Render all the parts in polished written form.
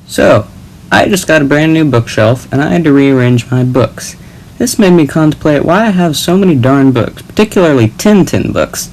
So, I just got a brand new bookshelf, and I had to rearrange my books. This made me contemplate why I have so many darn books, particularly Tintin books.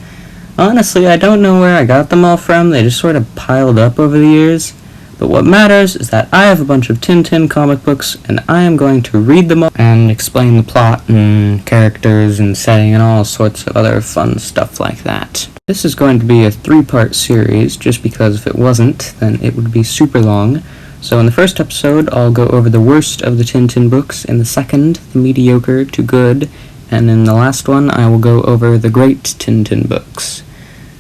Honestly, I don't know where I got them all from, they just sort of piled up over the years. But what matters is that I have a bunch of Tintin comic books, and I am going to read them all and explain the plot and characters and setting and all sorts of other fun stuff like that. This is going to be a 3-part series, just because if it wasn't, then it would be super long. So in the first episode, I'll go over the worst of the Tintin books, in the second, the mediocre to good, and in the last one, I will go over the great Tintin books.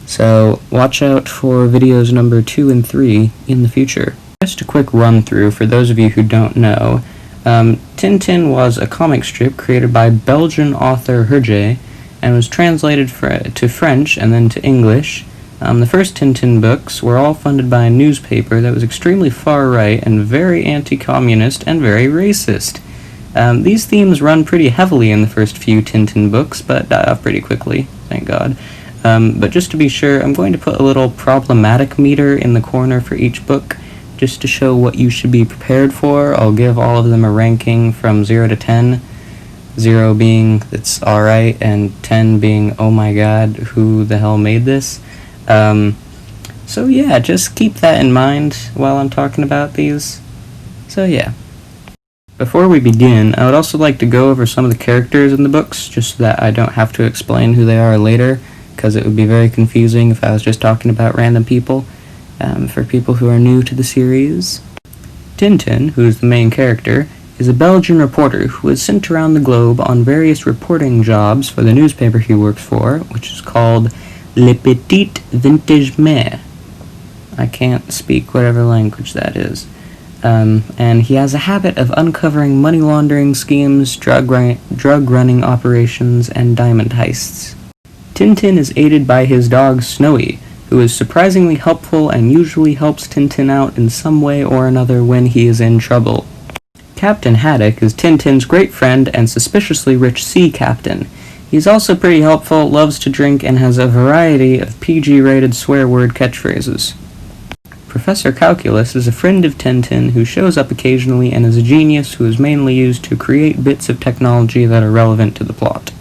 So watch out for videos number 2 and 3 in the future. Just a quick run through for those of you who don't know. Tintin was a comic strip created by Belgian author Hergé and was translated to French and then to English. The first Tintin books were all funded by a newspaper that was extremely far-right and very anti-communist and very racist. These themes run pretty heavily in the first few Tintin books, but die off pretty quickly, thank God. But just to be sure, I'm going to put a little problematic meter in the corner for each book, just to show what you should be prepared for. I'll give all of them a ranking from 0 to 10, 0 being it's alright, and 10 being oh my god, who the hell made this? So yeah, just keep that in mind while I'm talking about these. So yeah. Before we begin, I would also like to go over some of the characters in the books, just so that I don't have to explain who they are later, because it would be very confusing if I was just talking about random people, for people who are new to the series. Tintin, who is the main character, is a Belgian reporter who is sent around the globe on various reporting jobs for the newspaper he works for, which is called Le Petit Vintage Mai. I can't speak whatever language that is. And he has a habit of uncovering money laundering schemes, drug running operations, and diamond heists. Tintin is aided by his dog Snowy, who is surprisingly helpful and usually helps Tintin out in some way or another when he is in trouble. Captain Haddock is Tintin's great friend and suspiciously rich sea captain. He's also pretty helpful, loves to drink, and has a variety of PG-rated swear word catchphrases. Professor Calculus is a friend of Tintin who shows up occasionally and is a genius who is mainly used to create bits of technology that are relevant to the plot.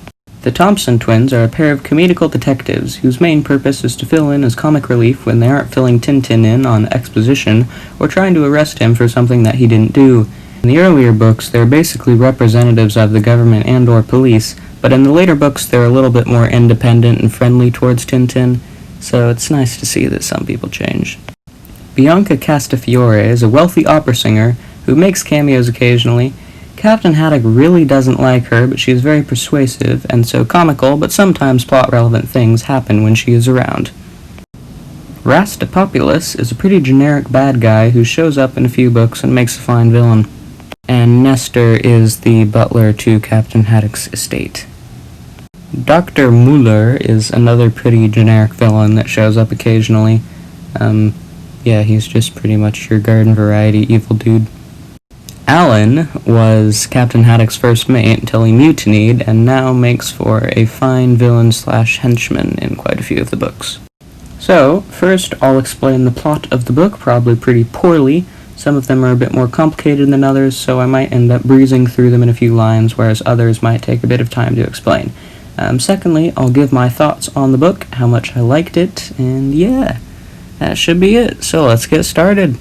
The Thompson twins are a pair of comedical detectives whose main purpose is to fill in as comic relief when they aren't filling Tintin in on exposition or trying to arrest him for something that he didn't do. In the earlier books, they're basically representatives of the government and/or police, but in the later books they're a little bit more independent and friendly towards Tintin, so it's nice to see that some people change. Bianca Castafiore is a wealthy opera singer who makes cameos occasionally. Captain Haddock really doesn't like her, but she is very persuasive and so comical, but sometimes plot-relevant things happen when she is around. Rastapopulus is a pretty generic bad guy who shows up in a few books and makes a fine villain. And Nestor is the butler to Captain Haddock's estate. Dr. Muller is another pretty generic villain that shows up occasionally. Yeah, he's just pretty much your garden variety evil dude. Alan was Captain Haddock's first mate until he mutinied, and now makes for a fine villain/henchman in quite a few of the books. So, first I'll explain the plot of the book, probably pretty poorly. Some of them are a bit more complicated than others, so I might end up breezing through them in a few lines, whereas others might take a bit of time to explain. Secondly, I'll give my thoughts on the book, how much I liked it, and yeah, that should be it. So let's get started.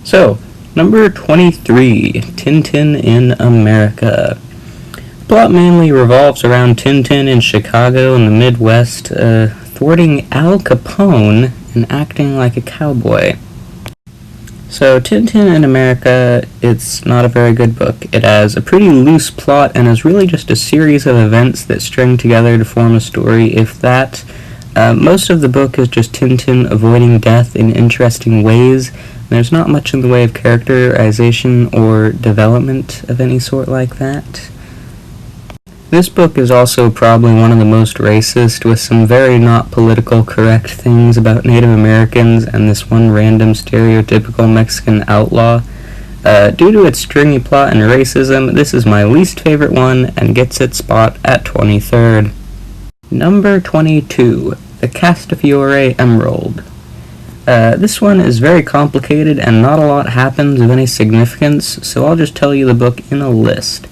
So, number 23, Tintin in America. The plot mainly revolves around Tintin in Chicago in the Midwest, thwarting Al Capone and acting like a cowboy. So, Tintin in America, it's not a very good book. It has a pretty loose plot and is really just a series of events that string together to form a story, if that. Most of the book is just Tintin avoiding death in interesting ways. There's not much in the way of characterization or development of any sort like that. This book is also probably one of the most racist, with some very not political correct things about Native Americans and this one random stereotypical Mexican outlaw. Due to its stringy plot and racism, this is my least favorite one and gets its spot at 23rd. Number 22, The Castafiore Emerald. This one is very complicated and not a lot happens of any significance, so I'll just tell you the book in a list.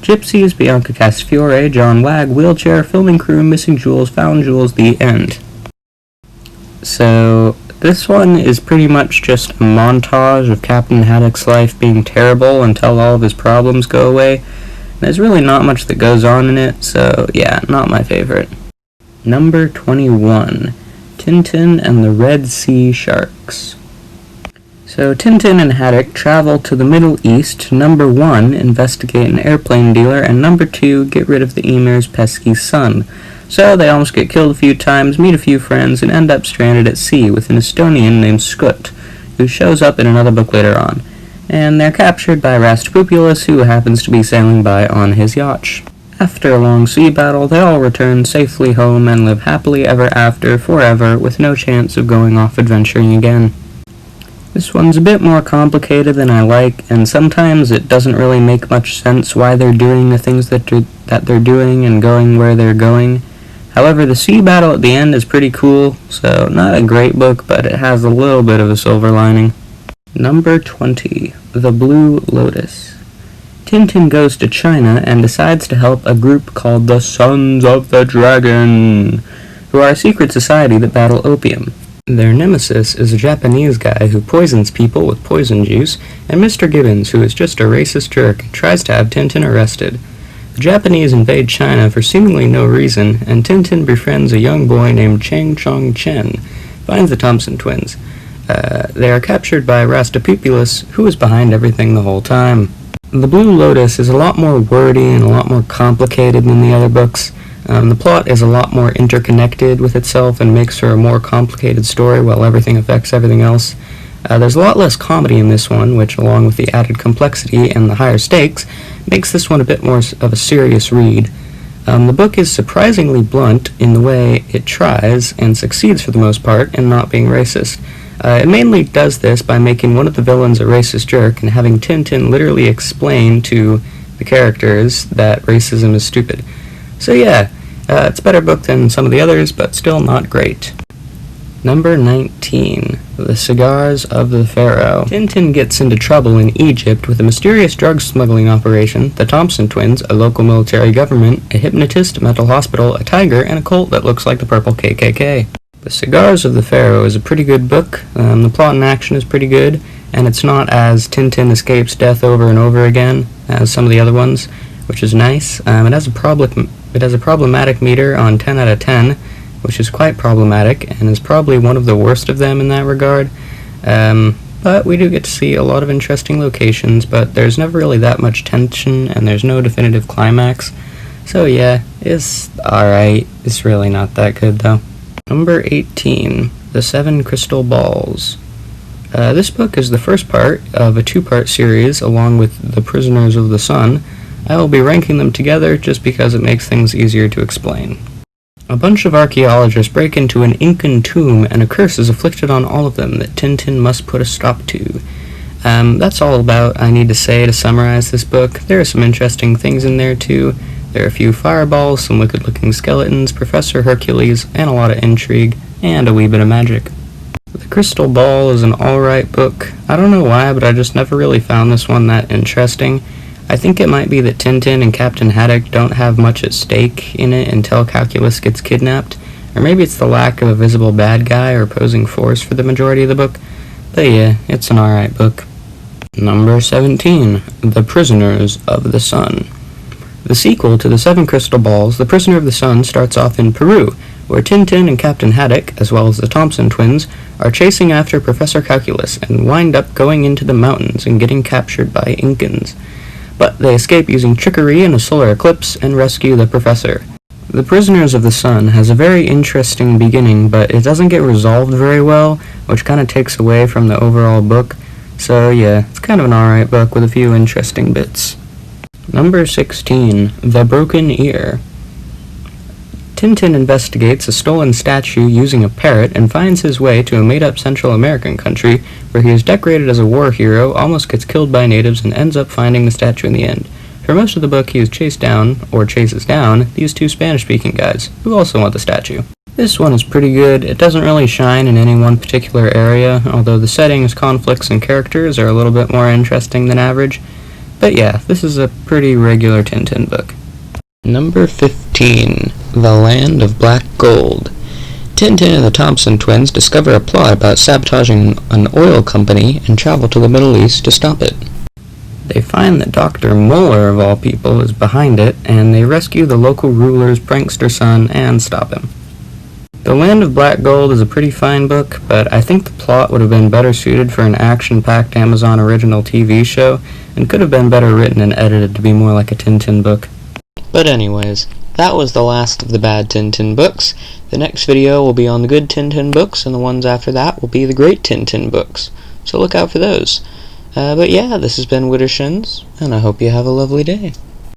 Gypsies, Bianca Castafiore, John Wag, Wheelchair, Filming Crew, Missing Jewels, Found Jewels, The End. So, this one is pretty much just a montage of Captain Haddock's life being terrible until all of his problems go away. There's really not much that goes on in it, so yeah, not my favorite. Number 21. Tintin and the Red Sea Sharks. So Tintin and Haddock travel to the Middle East to number 1, investigate an airplane dealer, and number 2, get rid of the emir's pesky son. So they almost get killed a few times, meet a few friends, and end up stranded at sea with an Estonian named Skut, who shows up in another book later on. And they're captured by Rastapupulus, who happens to be sailing by on his yacht. After a long sea battle, they all return safely home and live happily ever after forever with no chance of going off adventuring again. This one's a bit more complicated than I like, and sometimes it doesn't really make much sense why they're doing the things that they're doing and going where they're going. However, the sea battle at the end is pretty cool, so not a great book, but it has a little bit of a silver lining. Number 20. The Blue Lotus. Tintin goes to China and decides to help a group called the Sons of the Dragon, who are a secret society that battle opium. Their nemesis is a Japanese guy who poisons people with poison juice, and Mr. Gibbons, who is just a racist jerk, tries to have Tintin arrested. The Japanese invade China for seemingly no reason, and Tintin befriends a young boy named Chang Chong Chen, finds the Thompson twins. They are captured by Rastapupulus, who is behind everything the whole time. The Blue Lotus is a lot more wordy and a lot more complicated than the other books. The plot is a lot more interconnected with itself and makes for a more complicated story while everything affects everything else. There's a lot less comedy in this one, which, along with the added complexity and the higher stakes, makes this one a bit more of a serious read. The book is surprisingly blunt in the way it tries, and succeeds for the most part, in not being racist. It mainly does this by making one of the villains a racist jerk and having Tintin literally explain to the characters that racism is stupid. So yeah, it's a better book than some of the others, but still not great. Number 19. The Cigars of the Pharaoh. Tintin gets into trouble in Egypt with a mysterious drug smuggling operation, the Thompson twins, a local military government, a hypnotist, a mental hospital, a tiger, and a cult that looks like the purple KKK. The Cigars of the Pharaoh is a pretty good book. The plot and action is pretty good, and it's not as Tintin escapes death over and over again as some of the other ones, which is nice. It has a problematic meter on 10 out of 10, which is quite problematic, and is probably one of the worst of them in that regard. But we do get to see a lot of interesting locations, but there's never really that much tension, and there's no definitive climax. So yeah, it's alright. It's really not that good, though. Number 18. The 7 Crystal Balls. This book is the first part of a 2-part series, along with The Prisoners of the Sun. I will be ranking them together just because it makes things easier to explain. A bunch of archaeologists break into an Incan tomb, and a curse is afflicted on all of them that Tintin must put a stop to. That's all about I need to say to summarize this book. There are some interesting things in there too. There are a few fireballs, some wicked-looking skeletons, Professor Hercules, and a lot of intrigue, and a wee bit of magic. The Crystal Ball is an alright book. I don't know why, but I just never really found this one that interesting. I think it might be that Tintin and Captain Haddock don't have much at stake in it until Calculus gets kidnapped, or maybe it's the lack of a visible bad guy or opposing force for the majority of the book. But yeah, it's an alright book. Number 17. The Prisoners of the Sun. The sequel to The 7 Crystal Balls, The Prisoner of the Sun, starts off in Peru, where Tintin and Captain Haddock, as well as the Thompson twins, are chasing after Professor Calculus and wind up going into the mountains and getting captured by Incans. But they escape using trickery and a solar eclipse and rescue the professor. The Prisoners of the Sun has a very interesting beginning, but it doesn't get resolved very well, which kind of takes away from the overall book. So yeah, it's kind of an alright book with a few interesting bits. Number 16. The Broken Ear. Tintin investigates a stolen statue using a parrot and finds his way to a made-up Central American country where he is decorated as a war hero, almost gets killed by natives, and ends up finding the statue in the end. For most of the book, he is chases down, these 2 Spanish-speaking guys, who also want the statue. This one is pretty good. It doesn't really shine in any one particular area, although the settings, conflicts, and characters are a little bit more interesting than average. But yeah, this is a pretty regular Tintin book. Number 15, The Land of Black Gold. Tintin and the Thompson twins discover a plot about sabotaging an oil company and travel to the Middle East to stop it. They find that Dr. Muller, of all people, is behind it, and they rescue the local ruler's prankster son and stop him. The Land of Black Gold is a pretty fine book, but I think the plot would have been better suited for an action-packed Amazon original TV show, and could have been better written and edited to be more like a Tintin book. But anyways, that was the last of the bad Tintin books. The next video will be on the good Tintin books, and the ones after that will be the great Tintin books. So look out for those. But yeah, this has been Widdershins, and I hope you have a lovely day.